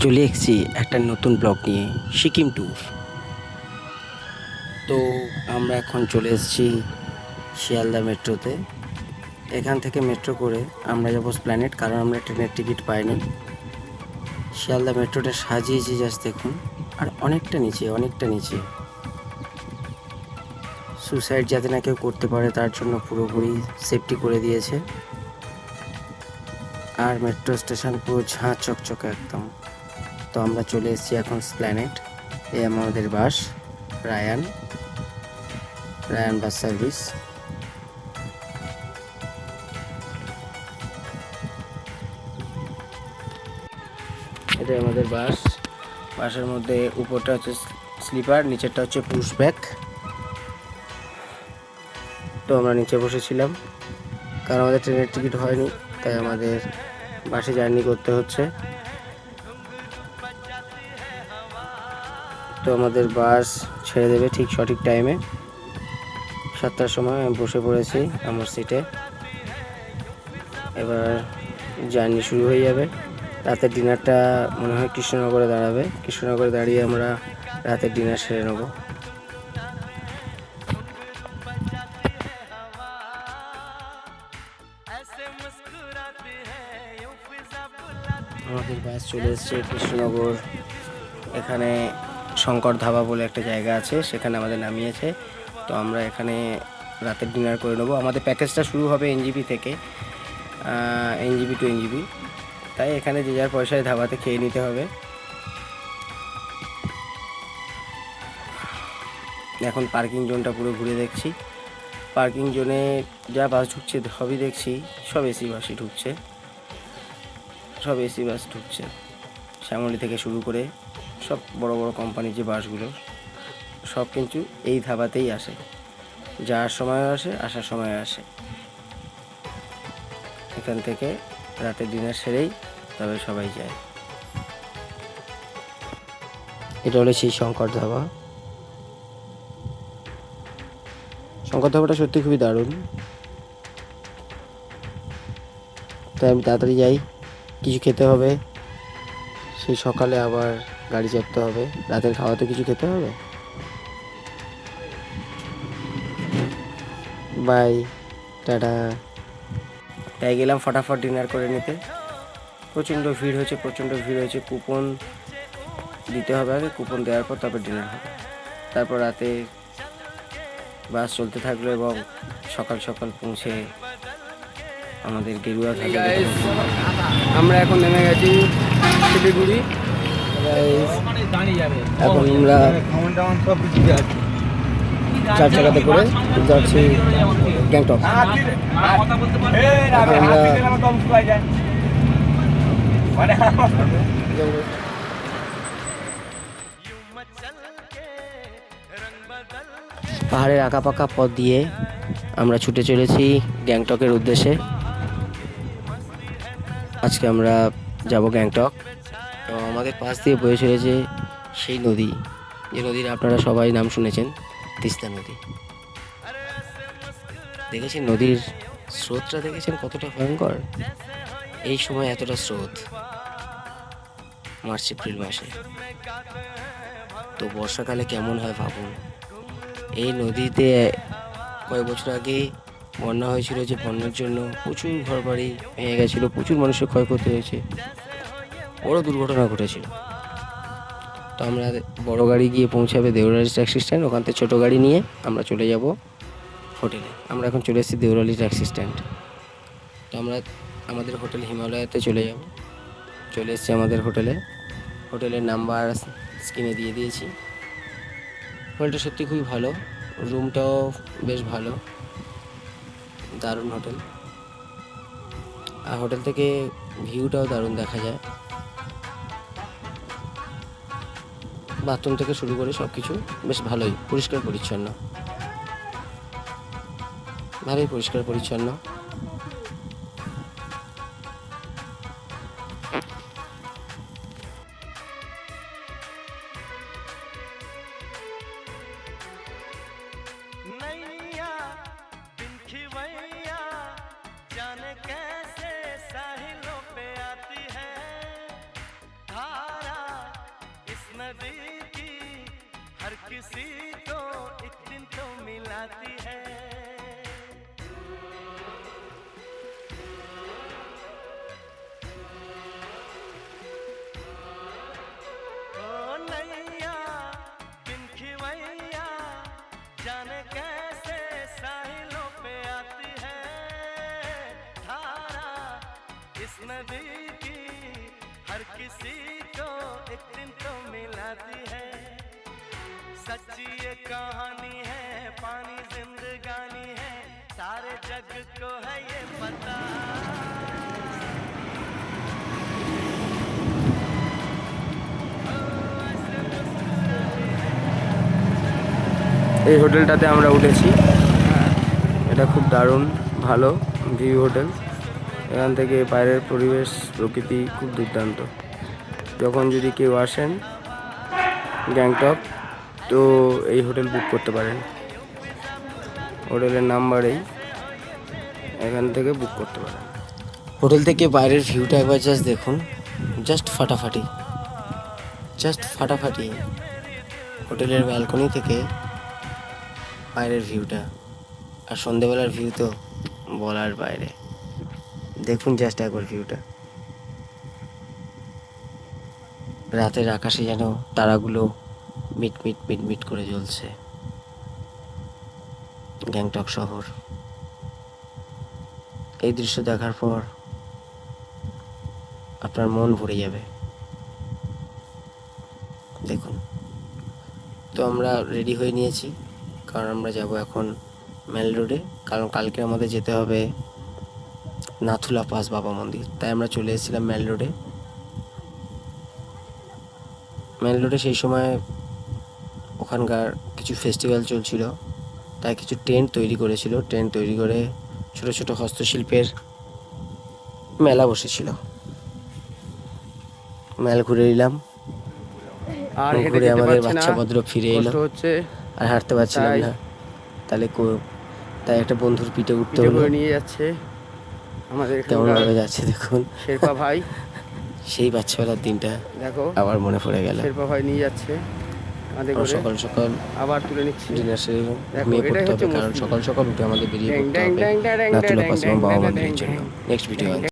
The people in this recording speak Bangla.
চলে এসেছি একটা নতুন ব্লগ নিয়ে, সিকিম ট্যুর। তো আমরা এখন চলে এসেছি শিয়ালদা মেট্রোতে। এখান থেকে মেট্রো করে আমরা যাবো প্ল্যানেট, কারণ আমরা ট্রেনের টিকিট পাইনি। শিয়ালদা মেট্রোটা সাজিয়েছি জাস্ট দেখুন, আর অনেকটা নিচে সুসাইড যাতে না কেউ করতে পারে তার জন্য পুরোপুরি সেফটি করে দিয়েছে। আর মেট্রো স্টেশন পুরো ঝাঁ চকচকে একদম। তো আমরা চলে এসেছি এখন প্ল্যানেট। এই আমাদের বাস রায়ান বাস সার্ভিস। এটা আমাদের বাসের মধ্যে উপরটা হচ্ছে স্লিপার, নিচেরটা হচ্ছে পুশ ব্যাক। তো আমরা নিচে বসেছিলাম কারণ আমাদের ট্রেনের টিকিট হয়নি, তাই আমাদের বাসে জার্নি করতে হচ্ছে। তো আমাদের বাস ছেড়ে দেবে ঠিক সঠিক টাইমে 7টার সময়। আমি বসে পড়েছি আমার সিটে। এবার জার্নি শুরু হয়ে যাবে। রাতের ডিনারটা মনে হয় কৃষ্ণনগরে দাঁড়াবে। কৃষ্ণনগরে দাঁড়িয়ে আমরা রাতের ডিনার সেরে নেব। আমাদের বাস চলে এসেছে কৃষ্ণনগর। এখানে শঙ্কর ধাবা বলে একটা জায়গা আছে, সেখানে আমাদের নামিয়েছে। তো আমরা এখানে রাতের ডিনার করে নেবো। আমাদের প্যাকেজটা শুরু হবে এনজিপি থেকে, এনজিপি টু এনজিপি। তাই এখানে যে যার পয়সায় ধাবাতে খেয়ে নিতে হবে। এখন পার্কিং জোনটা পুরো ঘুরে দেখছি। পার্কিং জোনে যা বাস ঢুকছে সবই দেখছি, সব এসি বাসই ঢুকছে, সব এসি বাস ঢুকছে। শ্যামলী থেকে শুরু করে সব বড় বড় কোম্পানির যে বাসগুলো সব কিন্তু এই ধাবাতেই আসে। যাওয়ার সময় আসে, আসার সময় আসে। এখান থেকে রাতের ডিনার সেরেই তবে সবাই যায়। এটা হলো সেই শঙ্কর ধাবা। শঙ্কর ধাবাটা সত্যি খুবই দারুণ। তাই আমি তাড়াতাড়ি যাই, কিছু খেতে হবে। সেই সকালে আবার গাড়ি চাপতে হবে, রাতের খাওয়াতে কিছু খেতে হবে। বাই, টাটা। তাই গেলাম ফটাফট ডিনার করে নিতে। প্রচণ্ড ভিড় হয়েছে। কুপন দিতে হবে আগে, কুপন দেওয়ার পর তারপর ডিনার হবে। তারপর রাতে বাস চলতে থাকলো এবং সকাল সকাল পৌঁছে আমাদের গেরুয়া ঘাটে। আমরা এখন নেমে গেছি শিলিগুড়ি। এখন আমরা 4 চাকাতে করে যাচ্ছি গ্যাংটক। এখন আমরা পাহাড়ের আঁকাপাকা পথ দিয়ে আমরা ছুটে চলেছি গ্যাংটকের উদ্দেশ্যে। আজকে আমরা যাব গ্যাংটক এবং আমাদের পাশ দিয়ে বয়ে চলেছে সেই নদী, যে নদীর আপনারা সবাই নাম শুনেছেন, তিস্তা নদী। দেখেছেন নদীর স্রোতটা, দেখেছেন কতটা ভয়ঙ্কর। এই সময় এতটা স্রোত মার্চ এপ্রিল মাসে, তো বর্ষাকালে কেমন হয় ভাবুন। এই নদীতে কয়েক বছর আগে বন্যা হয়েছিল, যে বন্যার জন্য প্রচুর ঘরবাড়ি ভেঙে গেছিলো, প্রচুর মানুষের ক্ষয়ক্ষতি হয়েছে, বড় দুর্ঘটনা ঘটেছিল। তো আমরা বড় গাড়ি গিয়ে পৌঁছাবে দেউরালি ট্যাক্সি স্ট্যান্ড। ওখান থেকে ছোটো গাড়ি নিয়ে আমরা চলে যাব হোটেলে। আমরা এখন চলে এসেছি দেউরালি ট্যাক্সি স্ট্যান্ড। তো আমরা আমাদের হোটেল হিমালয়াতে চলে এসেছি আমাদের হোটেলের নাম্বার স্ক্রিনে দিয়ে দিয়েছি। হোটেলটা সত্যি খুবই ভালো, রুমটাও বেশ ভালো, দারুণ হোটেল। আর হোটেল থেকে ভিউটাও দারুণ দেখা যায়। বাথরুম থেকে শুরু করে সব কিছু বেশ ভালোই পরিষ্কার পরিচ্ছন্ন। नैया बिन खिवैया जाने कैसे साहिलों पे आती है धारा नदी की हर किसी को एक दिन तो मिलाती है। ओ नैया बिन खिवैया जाने कैसे साहिलों पे आती है। धारा इस नदी की हर किसी को एक दिन तो मिलाती है। सच्ची ये कहानी है, पानी जिंदगानी है, सारे जग को है ये पता। এই হোটেলটাতে আমরা উঠেছি, এটা খুব দারুণ ভালো ভিউ হোটেল। এখান থেকে বাইরের পরিবেশ প্রকৃতি খুব দুর্দান্ত। যখন যদি কেউ আসেন গ্যাংটক তো এই হোটেল বুক করতে পারেন। হোটেলের নাম্বারেই এখান থেকে বুক করতে পারেন। হোটেল থেকে বাইরের ভিউটা একবার জাস্ট দেখুন, জাস্ট ফাটাফাটি, জাস্ট ফাটাফাটি। হোটেলের ব্যালকনি থেকে বাইরের ভিউটা, আর সন্ধেবেলার ভিউ তো বলার বাইরে। দেখুন জাস্ট একবার ভিউটা। রাতের আকাশে যেন তারাগুলো মিট মিট মিট মিট করে জ্বলছে। গ্যাংটক শহর, এই দৃশ্য দেখার পর আপনার মন ভরে যাবে। দেখুন, তো আমরা রেডি হয়ে নিয়েছি, কারণ আমরা যাব এখন মেল রোডে, কারণ কালকে আমাদের যেতে হবে নাথুলা পাস বাবা মন্দির। তাই আমরা চলে এসেছিলাম মেল রোডে। মেল রোডে সেই সময় ওখানকার কিছু ফেস্টিভ্যাল চলছিল, তাই কিছু টেন্ট তৈরি করেছিল। টেন্ট তৈরি করে ছোট ছোট হস্তশিল্পের মেলা বসেছিল। মেল ঘুরে নিলাম, আর ঘুরে আমাদের বাচ্চা ভদ্র ফিরে এলো। হচ্ছে আর হাঁটতে পারছিলাম না, তাই একটা বন্ধুর পিঠে উঠতে হলো। নিয়ে যাচ্ছে আমাদের কেমন ভাবে যাচ্ছে দেখুন। শেরপা ভাই, সেই বাচ্চাবেলার দিনটা দেখো আবার মনে পড়ে গেল। শেরপা ভাই নিয়ে যাচ্ছে আমাদের আমরা সকাল সকাল আবার তুলে নিচ্ছি। ডিনার সেরে ঘুমিয়ে পড়তে হবে, কারণ সকাল সকাল উঠে আমাদের বেরিয়ে পড়তে হবে নাথুলা পাস এবং বাবা মন্দিরের জন্য। Next video